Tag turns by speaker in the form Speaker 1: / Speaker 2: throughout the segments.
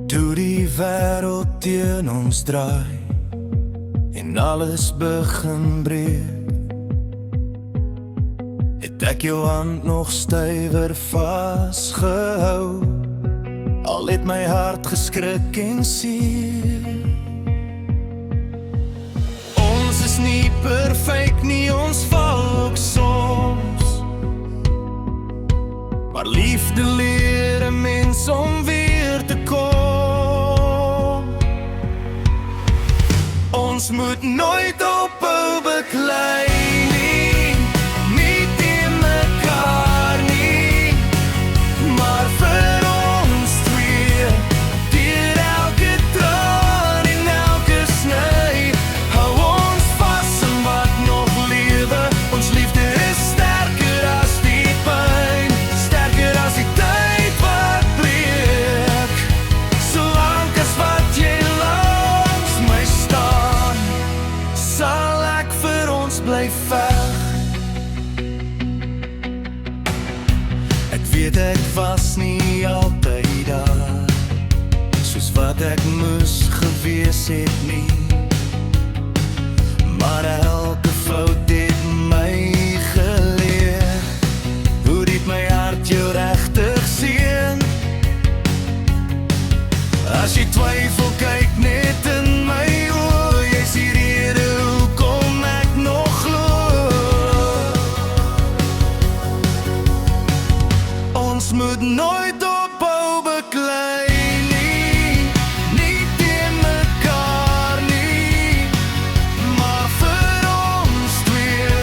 Speaker 1: Toe die wêreld teen ons draai en alles begin breek, het ek jou hand nog stywer vasgehou, al het my hart geskrik en seer. Ons is nie perfek nie, ons val ook soms, maar liefde leer 'n mens om weer te kom. Ons moet nooit ophou beklei nie, nie teen mekaar nie, maar vir ons twee, deur elke traan en elke sny, hou ons vas in wat nog lewe. Ons liefde is sterker as die pyn, sterker as die tyd wat breek. Solank as wat jy langs my staan, sal ek vir ons bly veg. Ek weet ek was nie altyd daar, soos wat ek moes gewees het nie, maar elke fout het my geleer hoe diep my hart jou regtig seën. As jy twyfel, kyk net in my oë, jy's die rede hoekom ek nog glo. Ons moet nooit ophou beklei nie, nie teen mekaar nie, maar vir ons twee,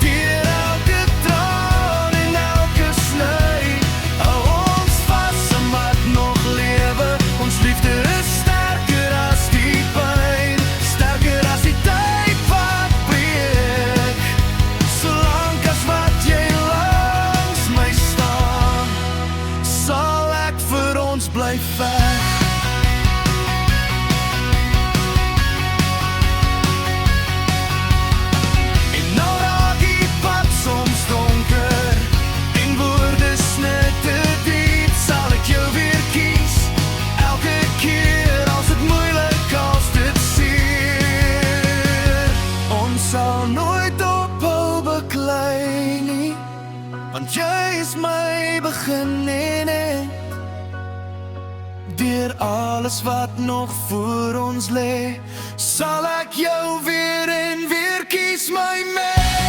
Speaker 1: deur elke traan en elke sny, hou ons vas in wat nog lewe. Ons liefde is sterker as die pyn, sterker as die tyd wat breek. Solank as wat jy langs my staan, sal ek vir ons bly veg. En nou raak die pad soms donker en woorde net te diep, sal ek jou weer kies, elke keer als het moeilik, als dit seer. Ons sal nooit ophou beklei nie, want jy is my begin en eind. Deur alles wat nog voor ons lê, sal ek jou weer en weer kies, my man.